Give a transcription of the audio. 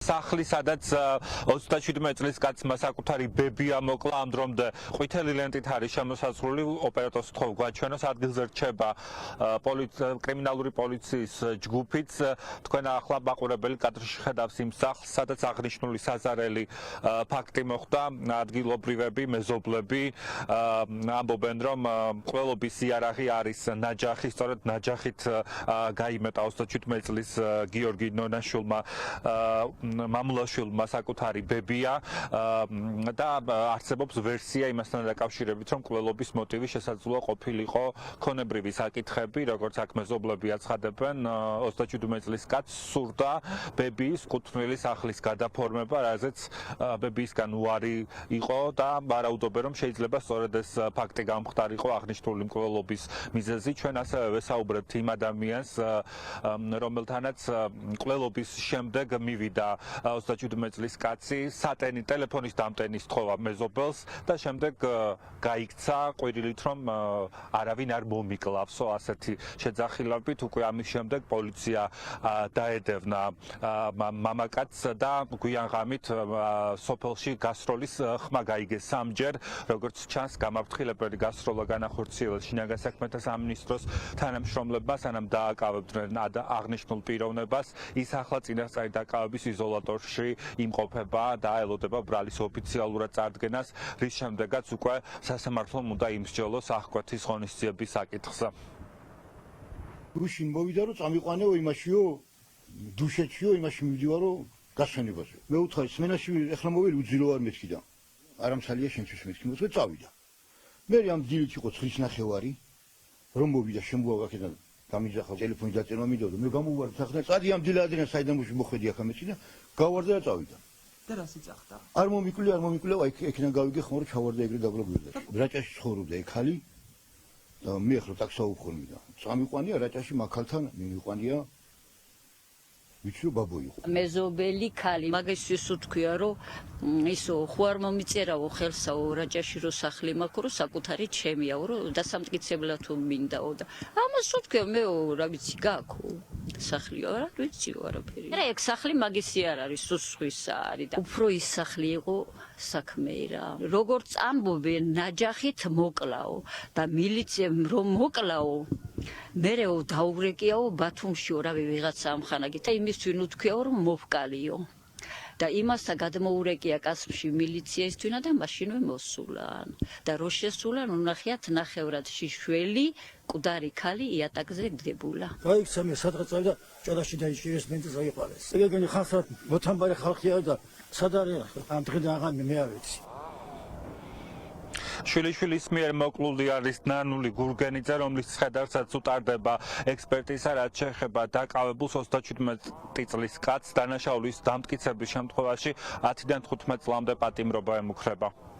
სახლი, სადაც 37 წლის კაცმა საკუთარი ბებია მოკლა, ამ დრომდე ყვითელი ლენტით არის შემოსაზღვრული, ოპერატორს თხოვ გვაჩვენოს, ადგილზე რჩება კრიმინალური პოლიციის ჯგუფიც, თქვენ ახლა მაყურებელი კადრში ხედავს იმ სახლს, სადაც აღნიშნული საზარელი ფაქტი მოხდა, ადგილობრივები, მეზობლები ამბობენ, რომ ყველობის იარაღი არის ნაჯახი, სწორედ ნაჯახით გაიმეტა 37 წლის გიორგი ნონაშვილმა მამულაშვილმა საკუთარი ბებია და არსებობს ვერსია იმასთან დაკავშირებით, რომ ყველობის მოტივი შესაძლოა ყოფილიყო ქონებრივი საკითხები, როგორც აქ მეზობლები აცხადებენ, 37 წლის კაცს სურდა ბებიის კუთვნილი სახლის გადაფორმება, რაზეც ბებიისგან უარი იყო და ვარაუდობენ, რომ შეიძლება სწორედ ეს ფაქტი გამხდარიყო აღნიშნული მკვლელობის მიზეზი. ჩვენ ასევე ვესაუბრებთ იმ ადამიანს, რომელთანაც მკვლელობის შემდეგ მივიდა 37 წლის კაცი, სატენი ტელეფონის დამტენის თხოვა მეზობელს და შემდეგ გაიქცა ყვირილით, რომ არავინ არ მომიკლავსო, ასეთი შეძახილებით. უკვე ამის შემდეგ პოლიცია დაედევნა მამაკაცს და გვიან ღამით სოფელში გასროლის ხმა გაიგეს სამჯერ, როგორც ჩანს, გამაფრთხილებელი გასროლა განახორციელეს შინაგან საქმეთა სამინისტროს თანამშრომლებმა, სანამ დააკავებდნენ აღნიშნულ პიროვნებას. ის ახლა წინასწარი დაკავების იზოლატორში იმყოფება და ელოდება ბრალის ოფიციალურად წარდგენას, რის შემდეგაც უკვე სასამართლომ უნდა იმსჯელოს აღკვეთის ღონისძიების საკითხზე. რუსინ მოვიდა რომ წამიყვანეო იმაშიო, დუშეთშიო, იმაში მივდივარო გასვენებაზე. მე უთხარი სმენაში ეხლა მოველი უძილო არ მეთქიდა. არამსალია შენთვის მეთქი, მოთქვე წავიდა. მე ამ დილით იყო 9:30, რომ მოვიდა შემოვა აქედან გამიძახა ტელეფონის დაწევა მიდოდა. მე გამოვარ სახლა, წადი ამ დილადიდან საიდან მოვედი აქ ამեցი და გავარდა და წავიდა. და რას იძახდა? არ მომიკვლა, აი იქიდან გავიგე ხომ რომ ჩავარდა ეგრე დაბლობილდა. რაჭაში ცხოვრობდა ექალი და მე ახლა ტაქსაუბრები და წამიყვანია რაჭაში მაქალთან მივიყვანია ვიცი რომ ბაბო იყო. მეზობელი ქალი მაგისთვის უთქვია რომ ისო ხო არ მომიწერაო ხელსაო რაჭაში რო სახლი მაქვს რო საკუთარი ჩემიაო რო დასამტკიცებლად თუ მინდაო და ამას უთქვია მე რა ვიცი გაქო სახლიო რა ვიციო არაფერი. რა ეგ სახლი მაგისი არ არის სუსხვისა არის და უფრო ის სახლი იყო საქმე რა. როგორც ამბობენ ნაჯახით მოკლაო და მილიციამ რომ მოკლაო მერეო დაურეკიაო ბათუმშიო რავი ვიღაცა ამხანაგით და იმის twin უთქვიაო რომ მოვკალიო და იმასა გადმოურეკია კასპში მილიციას twin და მაშინვე მოსულან და რო შესულან უნახიათ ნახევრად შიშველი მკვდარი ქალი იატაკზე დებულა. გაიქცა მე სადღაც წავიდა ჭადაში დაიჭირეს მენტს აიყარეს. ეგენი ხალხად მოთამბარე ხალხია და სად არის ამ დღიდან აღარ მე არ ვიცი. შვილიშვილის მიერ მოკლული არის ნანული გურგენიძე, რომლის ხედარსაც უტარდება ექსპერტიზა, რაც შეეხება დაკავებულს 37 წლის კაცს, დანაშაულის დამტკიცების შემთხვევაში 10-დან 15 წლამდე პატიმრობა ემუქრება.